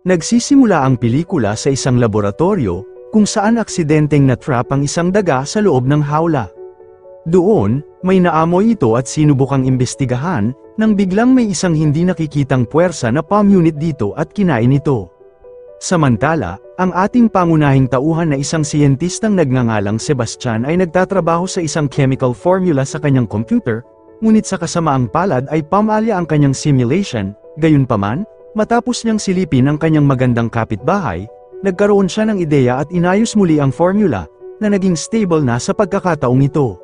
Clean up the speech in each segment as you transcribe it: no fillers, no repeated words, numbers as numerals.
Nagsisimula ang pelikula sa isang laboratorio, kung saan aksidenteng na-trap ang isang daga sa loob ng hawla. Doon, may naamoy ito at sinubukang imbestigahan, nang biglang may isang hindi nakikitang puwersa na palm unit dito at kinain ito. Samantala, ang ating pangunahing tauhan na isang siyentistang nagngangalang Sebastian ay nagtatrabaho sa isang chemical formula sa kanyang computer, ngunit sa kasamaang palad ay pumalya ang kanyang simulation. Gayunpaman, matapos niyang silipin ang kanyang magandang kapitbahay, nagkaroon siya ng ideya at inayos muli ang formula, na naging stable na sa pagkakataong ito.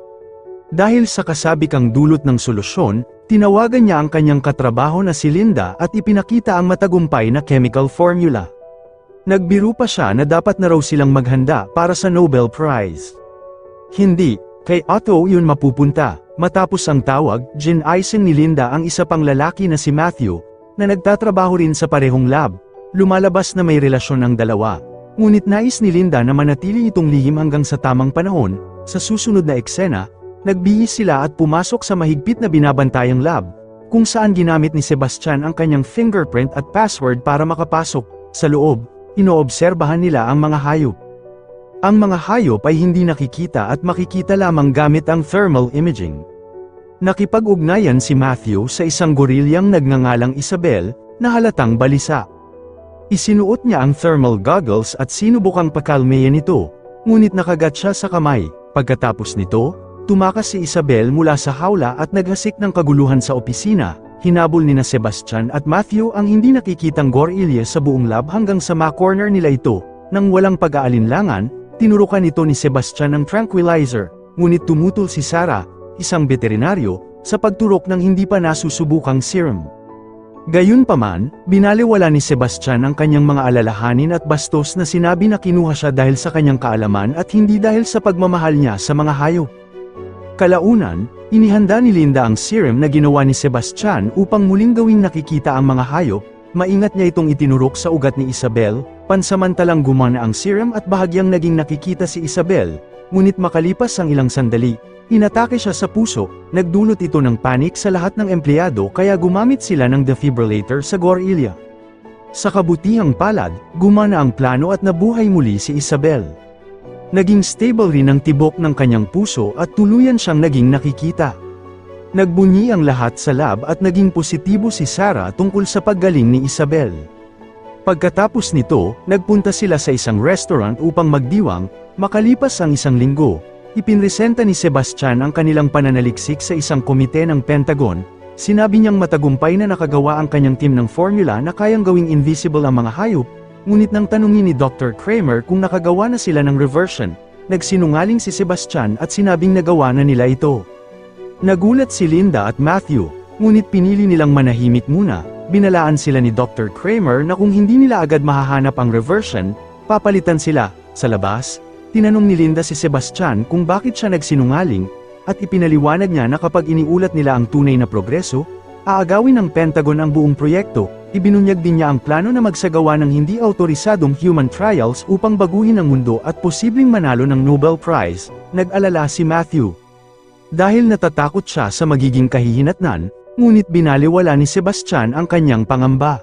Dahil sa kasabikang dulot ng solusyon, tinawagan niya ang kanyang katrabaho na si Linda at ipinakita ang matagumpay na chemical formula. Nagbiro pa siya na dapat na raw silang maghanda para sa Nobel Prize. Hindi, kay Otto yun mapupunta. Matapos ang tawag, ginaisin ni Linda ang isa pang lalaki na si Matthew, na nagtatrabaho rin sa parehong lab. Lumalabas na may relasyon ang dalawa. Ngunit nais ni Linda na manatili itong lihim hanggang sa tamang panahon. Sa susunod na eksena, nagbihis sila at pumasok sa mahigpit na binabantayang lab, kung saan ginamit ni Sebastian ang kanyang fingerprint at password para makapasok. Sa loob, inoobserbahan nila ang mga hayop. Ang mga hayop ay hindi nakikita at makikita lamang gamit ang thermal imaging. Nakipag-ugnayan si Matthew sa isang gorilyang nagngangalang Isabel, na halatang balisa. Isinuot niya ang thermal goggles at sinubukang pakalmeyan ito, ngunit nakagat siya sa kamay. Pagkatapos nito, tumakas si Isabel mula sa hawla at naghasik ng kaguluhan sa opisina. Hinabol nina Sebastian at Matthew ang hindi nakikitang gorilya sa buong lab hanggang sa ma-corner nila ito. Nang walang pag-aalinlangan, tinurukan ito ni Sebastian ng tranquilizer, ngunit tumutol si Sarah, isang veterinaryo, sa pagturok ng hindi pa nasusubukang serum. Gayunpaman, binaliwala ni Sebastian ang kanyang mga alalahanin at bastos na sinabi na kinuha siya dahil sa kanyang kaalaman at hindi dahil sa pagmamahal niya sa mga hayop. Kalaunan, inihanda ni Linda ang serum na ginawa ni Sebastian upang muling gawing nakikita ang mga hayop. Maingat niya itong itinurok sa ugat ni Isabel, pansamantalang gumana ang serum at bahagyang naging nakikita si Isabel, ngunit makalipas ang ilang sandali, inatake siya sa puso. Nagdulot ito ng panik sa lahat ng empleyado kaya gumamit sila ng defibrillator sa gorilya. Sa kabutihang palad, gumana ang plano at nabuhay muli si Isabel. Naging stable rin ang tibok ng kanyang puso at tuluyan siyang naging nakikita. Nagbunyi ang lahat sa lab at naging positibo si Sarah tungkol sa paggaling ni Isabel. Pagkatapos nito, nagpunta sila sa isang restaurant upang magdiwang. Makalipas ang isang linggo, ipinresenta ni Sebastian ang kanilang pananaliksik sa isang komite ng Pentagon. Sinabi niyang matagumpay na nakagawa ang kanyang team ng formula na kayang gawing invisible ang mga hayop. Ngunit nang tanungin ni Dr. Kramer kung nakagawa na sila ng reversion, nagsinungaling si Sebastian at sinabing nagawa na nila ito. Nagulat si Linda at Matthew, ngunit pinili nilang manahimik muna. Binalaan sila ni Dr. Kramer na kung hindi nila agad mahahanap ang reversion, papalitan sila. Sa labas, tinanong ni Linda si Sebastian kung bakit siya nagsinungaling, at ipinaliwanag niya na kapag iniulat nila ang tunay na progreso, aagawin ng Pentagon ang buong proyekto. Ibinunyag din niya ang plano na magsagawa ng hindi autorisadong human trials upang baguhin ang mundo at posibleng manalo ng Nobel Prize. Nag-alala si Matthew. Dahil natatakot siya sa magiging kahihinatnan, ngunit binaliwala ni Sebastian ang kanyang pangamba.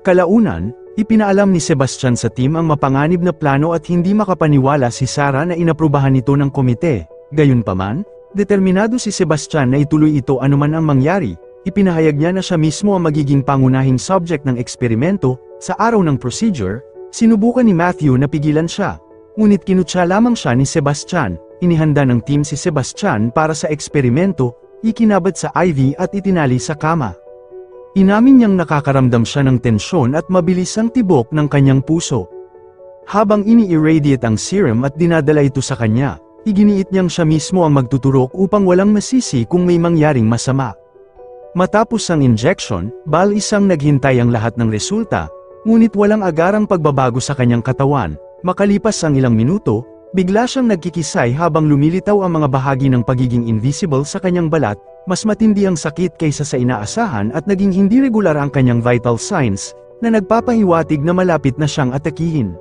Kalaunan, ipinaalam ni Sebastian sa team ang mapanganib na plano at hindi makapaniwala si Sarah na inaprubahan ito ng komite. Gayunpaman, determinado si Sebastian na ituloy ito anuman ang mangyari. Ipinahayag niya na siya mismo ang magiging pangunahing subject ng eksperimento. Sa araw ng procedure, sinubukan ni Matthew na pigilan siya. Ngunit kinutya lamang siya ni Sebastian. Inihanda ng team si Sebastian para sa eksperimento, ikinabat sa IV at itinali sa kama. Inamin niyang nakakaramdam siya ng tensyon at mabilis ang tibok ng kanyang puso. Habang ini-irradiate ang serum at dinadala ito sa kanya, iginiit niyang siya mismo ang magtuturok upang walang masisi kung may mangyaring masama. Matapos ang injection, isang naghintay ang lahat ng resulta, ngunit walang agarang pagbabago sa kanyang katawan. Makalipas ang ilang minuto, bigla siyang nagkikisay habang lumilitaw ang mga bahagi ng pagiging invisible sa kanyang balat. Mas matindi ang sakit kaysa sa inaasahan at naging hindi regular ang kanyang vital signs, na nagpapahiwatig na malapit na siyang atakihin.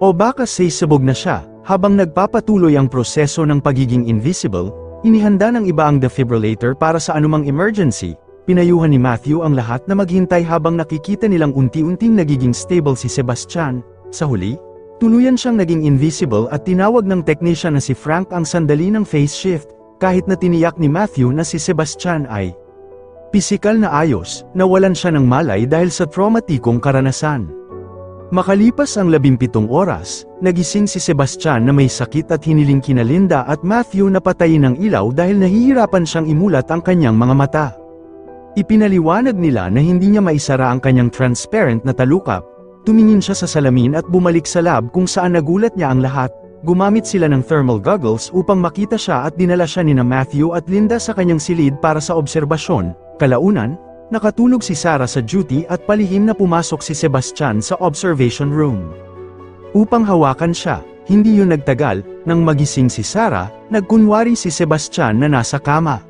O baka sabog na siya. Habang nagpapatuloy ang proseso ng pagiging invisible, inihanda ng iba ang defibrillator para sa anumang emergency. pinayuhan ni Matthew ang lahat na maghintay habang nakikita nilang unti-unting nagiging stable si Sebastian. Sa huli, tuluyan siyang naging invisible at tinawag ng technician na si Frank ang sandali ng phase shift, kahit na tiniyak ni Matthew na si Sebastian ay pisikal na ayos, nawalan siya ng malay dahil sa traumatikong karanasan. Makalipas ang 17 oras, nagising si Sebastian na may sakit at hiniling kina Linda at Matthew na patayin ang ilaw dahil nahihirapan siyang imulat ang kanyang mga mata. Ipinaliwanag nila na hindi niya maisara ang kanyang transparent na talukap. Tumingin siya sa salamin at bumalik sa lab kung saan nagulat niya ang lahat. Gumamit sila ng thermal goggles upang makita siya at dinala siya nina Matthew at Linda sa kanyang silid para sa obserbasyon. Kalaunan, nakatulog si Sarah sa duty at palihim na pumasok si Sebastian sa observation room. Upang hawakan siya, hindi yun nagtagal, nang magising si Sarah, nagkunwari si Sebastian na nasa kama.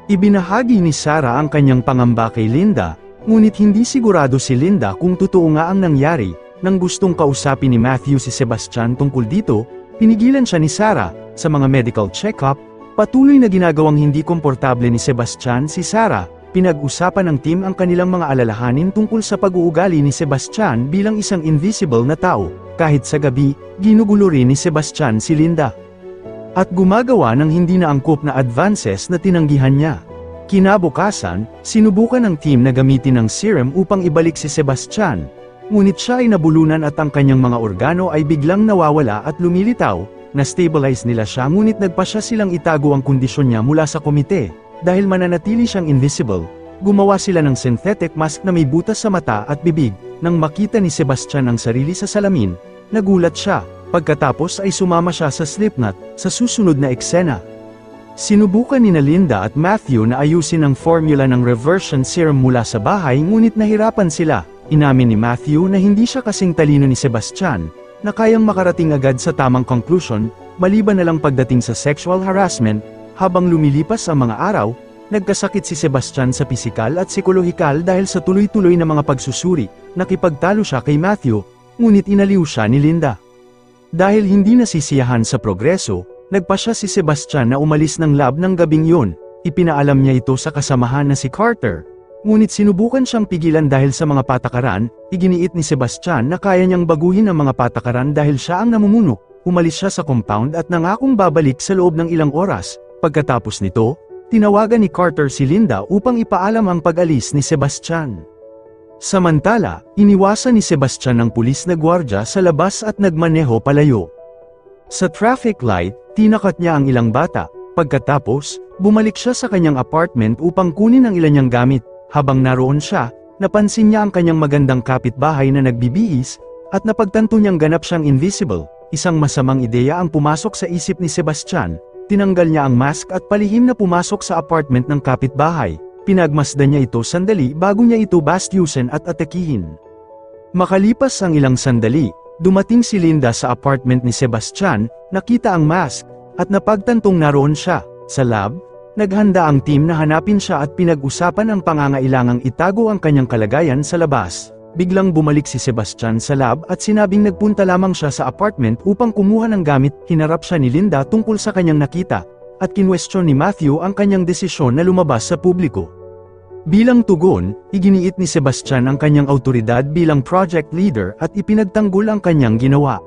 Ibinahagi ni Sarah ang kanyang pangamba kay Linda, ngunit hindi sigurado si Linda kung totoo nga ang nangyari. Nang gustong kausapin ni Matthew si Sebastian tungkol dito, pinigilan siya ni Sarah. Sa mga medical check-up, patuloy na ginagawang hindi komportable ni Sebastian si Sarah. Pinag-usapan ng team ang kanilang mga alalahanin tungkol sa pag-uugali ni Sebastian bilang isang invisible na tao. Kahit sa gabi, ginugulo rin ni Sebastian si Linda. At gumagawa ng hindi na angkop na advances na tinanggihan niya. Kinabukasan, sinubukan ng team na gamitin ang serum upang ibalik si Sebastian. Ngunit siya ay nabulunan at ang kanyang mga organo ay biglang nawawala at lumilitaw. Na-stabilize nila siya ngunit nagpasya silang itago ang kondisyon niya mula sa komite. Dahil mananatili siyang invisible, gumawa sila ng synthetic mask na may butas sa mata at bibig. Nang makita ni Sebastian ang sarili sa salamin, nagulat siya. Pagkatapos ay sumama siya sa Slipknot sa susunod na eksena. Sinubukan ni Linda at Matthew na ayusin ang formula ng reversion serum mula sa bahay ngunit nahirapan sila. Inamin ni Matthew na hindi siya kasing talino ni Sebastian, na kayang makarating agad sa tamang conclusion, maliban na lang pagdating sa sexual harassment. Habang lumilipas ang mga araw, nagkasakit si Sebastian sa pisikal at psikolohikal dahil sa tuloy-tuloy na mga pagsusuri. Nakipagtalo siya kay Matthew, ngunit inaliw siya ni Linda. Dahil hindi nasisiyahan sa progreso, nagpasya si Sebastian na umalis ng lab ng gabing yun. Ipinaalam niya ito sa kasamahan na si Carter. Ngunit sinubukan siyang pigilan dahil sa mga patakaran. Iginiit ni Sebastian na kaya niyang baguhin ang mga patakaran dahil siya ang namumuno. Umalis siya sa compound at nangakong babalik sa loob ng ilang oras. Pagkatapos nito, tinawagan ni Carter si Linda upang ipaalam ang pag-alis ni Sebastian. Samantala, iniwasan ni Sebastian ng pulis na gwardya sa labas at nagmaneho palayo. Sa traffic light, tinakat niya ang ilang bata. Pagkatapos, bumalik siya sa kanyang apartment upang kunin ang ilan niyang gamit. Habang naroon siya, napansin niya ang kanyang magandang kapitbahay na nagbibihis, at napagtanto niyang ganap siyang invisible. Isang masamang ideya ang pumasok sa isip ni Sebastian. Tinanggal niya ang mask at palihim na pumasok sa apartment ng kapitbahay. Pinagmasdan niya ito sandali bago niya ito bastyusin at atakihin. Makalipas ang ilang sandali, dumating si Linda sa apartment ni Sebastian, nakita ang mask, at napagtantong naroon siya. Sa lab, naghanda ang team na hanapin siya at pinag-usapan ang pangangailangang itago ang kanyang kalagayan sa labas. Biglang bumalik si Sebastian sa lab at sinabing nagpunta lamang siya sa apartment upang kumuha ng gamit. Hinarap siya ni Linda tungkol sa kanyang nakita, at kinwestiyon ni Matthew ang kanyang desisyon na lumabas sa publiko. Bilang tugon, iginiit ni Sebastian ang kanyang autoridad bilang project leader at ipinagtanggol ang kanyang ginawa.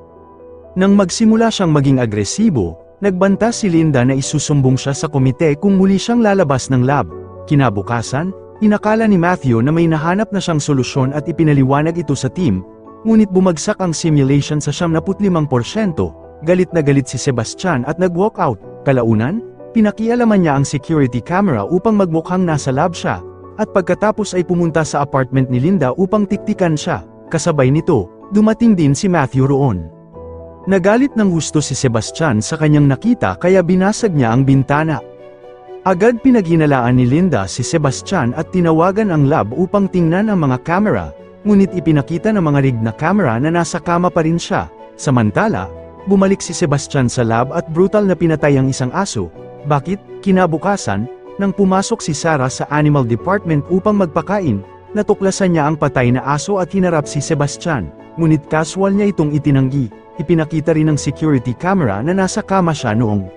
Nang magsimula siyang maging agresibo, nagbanta si Linda na isusumbong siya sa komite kung muli siyang lalabas ng lab. Kinabukasan, inakala ni Matthew na may nahanap na siyang solusyon at ipinaliwanag ito sa team, ngunit bumagsak ang simulation sa 75%. Galit na galit si Sebastian at nag-walk out. Kalaunan, pinakialaman niya ang security camera upang magmukhang nasa lab siya, at pagkatapos ay pumunta sa apartment ni Linda upang tiktikan siya. Kasabay nito, dumating din si Matthew roon. Nagalit ng husto si Sebastian sa kanyang nakita kaya binasag niya ang bintana. Agad pinaghinalaan ni Linda si Sebastian at tinawagan ang lab upang tingnan ang mga camera, ngunit ipinakita ng mga rig na camera na nasa kama pa rin siya. Samantala, bumalik si Sebastian sa lab at brutal na pinatay ang isang aso. Bakit? Kinabukasan, nang pumasok si Sarah sa animal department upang magpakain, natuklasan niya ang patay na aso at hinarap si Sebastian, ngunit casual niya itong itinanggi. Ipinakita rin ng security camera na nasa kama siya noong.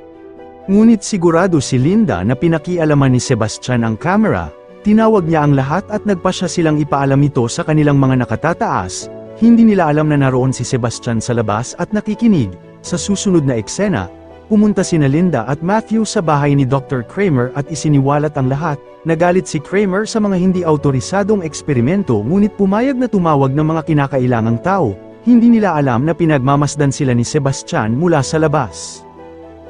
Ngunit sigurado si Linda na pinakialaman ni Sebastian ang camera, Tinawag niya ang lahat at nagpasya silang ipaalam ito sa kanilang mga nakatataas. Hindi nila alam na naroon si Sebastian sa labas at nakikinig. Sa susunod na eksena, pumunta sina Linda at Matthew sa bahay ni Dr. Kramer at isiniwalat ang lahat. Nagalit si Kramer sa mga hindi autorisadong eksperimento ngunit pumayag na tumawag ng mga kinakailangang tao. Hindi nila alam na pinagmamasdan sila ni Sebastian mula sa labas.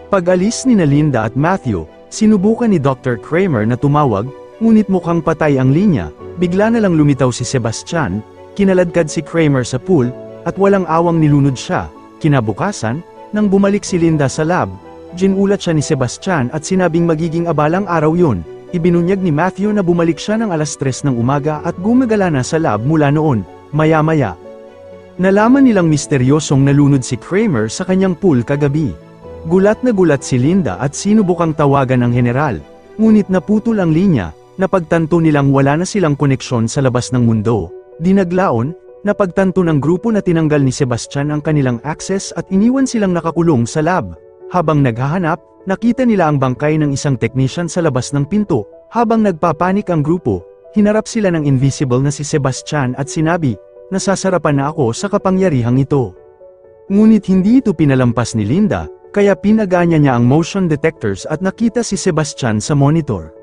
Pag-alis ni Linda at Matthew, sinubukan ni Dr. Kramer na tumawag, ngunit mukhang patay ang linya. Bigla na lang lumitaw si Sebastian, kinaladkad si Kramer sa pool, at walang awang nilunod siya. Kinabukasan, nang bumalik si Linda sa lab, ginulat siya ni Sebastian at sinabing magiging abalang araw yun. Ibinunyag ni Matthew na bumalik siya ng alas 3 ng umaga at gumagala na sa lab mula noon. Maya-maya, nalaman nilang misteryosong nalunod si Kramer sa kanyang pool kagabi. Gulat na gulat si Linda at sinubukang tawagan ang general. Ngunit naputol ang linya, napagtanto nilang wala na silang koneksyon sa labas ng mundo. Dinaglaon, napagtanto ng grupo na tinanggal ni Sebastian ang kanilang access at iniwan silang nakakulong sa lab. Habang naghahanap, nakita nila ang bangkay ng isang technician sa labas ng pinto. Habang nagpapanik ang grupo, hinarap sila ng invisible na si Sebastian at sinabi, "Nasasarapan na ako sa kapangyarihang ito." Ngunit hindi ito pinalampas ni Linda, kaya pinaganya niya ang motion detectors at nakita si Sebastian sa monitor.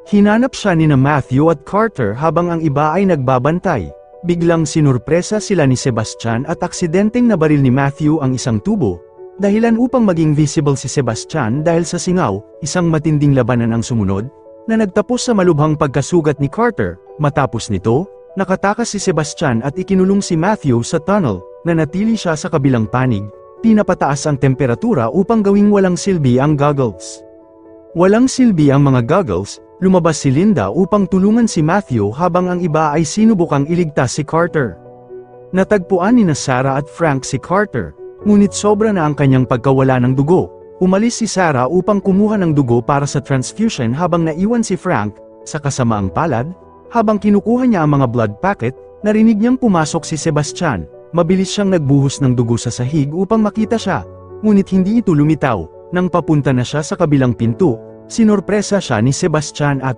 Hinanap siya ni Matthew at Carter habang ang iba ay nagbabantay. Biglang sinurpresa sila ni Sebastian at aksidenteng nabaril ni Matthew ang isang tubo. Dahilan upang maging visible si Sebastian dahil sa singaw, isang matinding labanan ang sumunod, na nagtapos sa malubhang pagkasugat ni Carter. Matapos nito, nakatakas si Sebastian at ikinulong si Matthew sa tunnel, na natili siya sa kabilang panig. Pinapataas ang temperatura upang gawing walang silbi ang goggles. Walang silbi ang mga goggles, lumabas si Linda upang tulungan si Matthew habang ang iba ay sinubukang iligtas si Carter. Natagpuan ni Sarah at Frank si Carter, ngunit sobra na ang kanyang pagkawala ng dugo. Umalis si Sarah upang kumuha ng dugo para sa transfusion habang naiwan si Frank, sa kasamaang palad, habang kinukuha niya ang mga blood packet, narinig niyang pumasok si Sebastian. Mabilis siyang nagbuhos ng dugo sa sahig upang makita siya, ngunit hindi ito lumitaw. Nang papunta na siya sa kabilang pinto, sinorpresa siya ni Sebastian at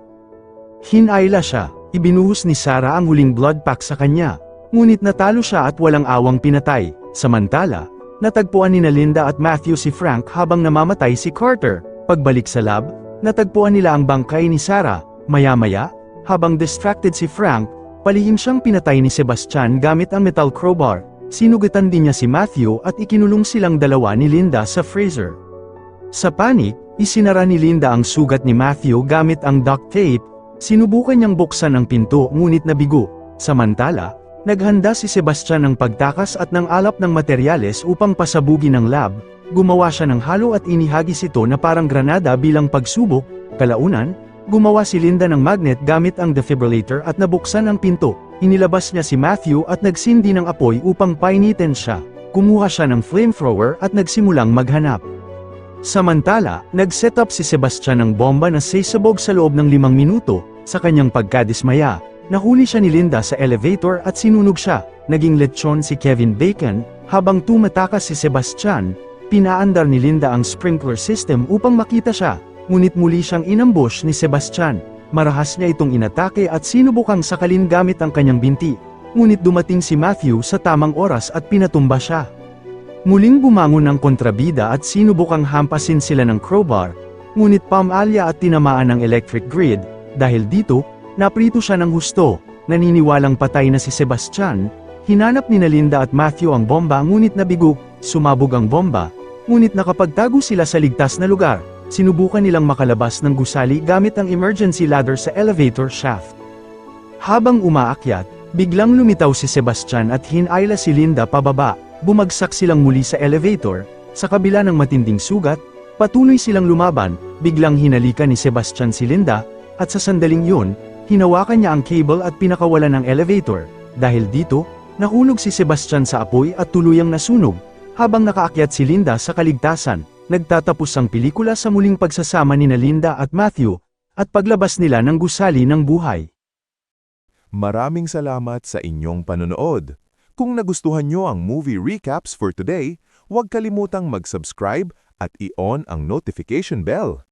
hinayla siya. Ibinuhos ni Sarah ang huling blood pack sa kanya, ngunit natalo siya at walang awang pinatay. Samantala, natagpuan ni Linda at Matthew si Frank habang namamatay si Carter. Pagbalik sa lab, natagpuan nila ang bangkay ni Sarah. Maya-maya, habang distracted si Frank, palihim siyang pinatay ni Sebastian gamit ang metal crowbar. Sinugatan din niya si Matthew at ikinulong silang dalawa ni Linda sa freezer. Sa panik, isinara ni Linda ang sugat ni Matthew gamit ang duct tape. Sinubukan niyang buksan ang pinto ngunit nabigo. Samantala, naghanda si Sebastian ng pagtakas at ng alap ng materyales upang pasabugin ang lab. Gumawa siya ng halo at inihagis ito na parang granada bilang pagsubok. Kalaunan, gumawa si Linda ng magnet gamit ang defibrillator at nabuksan ang pinto. Inilabas niya si Matthew at nagsindi ng apoy upang painitin siya. Kumuha siya ng flamethrower at nagsimulang maghanap. Samantala, nag-set up si Sebastian ng bomba na sasabog sa loob ng 5 minuto. Sa kanyang pagkadismaya, nahuli siya ni Linda sa elevator at sinunog siya. Naging lechon si Kevin Bacon. Habang tumatakas si Sebastian, pinaandar ni Linda ang sprinkler system upang makita siya. Ngunit muli siyang inambush ni Sebastian. Marahas niya itong inatake at sinubukang sakalin gamit ang kanyang binti. Ngunit dumating si Matthew sa tamang oras at pinatumba siya. Muling bumangon ang kontrabida at sinubukang hampasin sila ng crowbar. Ngunit pamalya at tinamaan ng electric grid. Dahil dito, naprito siya ng husto. Naniniwalang patay na si Sebastian. Hinanap ni Linda at Matthew ang bomba ngunit nabigo. Sumabog ang bomba. Ngunit nakapagtago sila sa ligtas na lugar. Sinubukan nilang makalabas ng gusali gamit ang emergency ladder sa elevator shaft. Habang umaakyat, biglang lumitaw si Sebastian at hinayla si Linda pababa. Bumagsak silang muli sa elevator. Sa kabila ng matinding sugat, patuloy silang lumaban. Biglang hinalikan ni Sebastian si Linda, at sa sandaling yun, hinawakan niya ang cable at pinakawalan ng elevator. Dahil dito, nahulog si Sebastian sa apoy at tuluyang nasunog. Habang nakaakyat si Linda sa kaligtasan, nagtatapos ang pelikula sa muling pagsasama ni Linda at Matthew, at paglabas nila ng gusali ng buhay. Maraming salamat sa inyong panonood. Kung nagustuhan nyo ang movie recaps for today, huwag kalimutang mag-subscribe at i-on ang notification bell.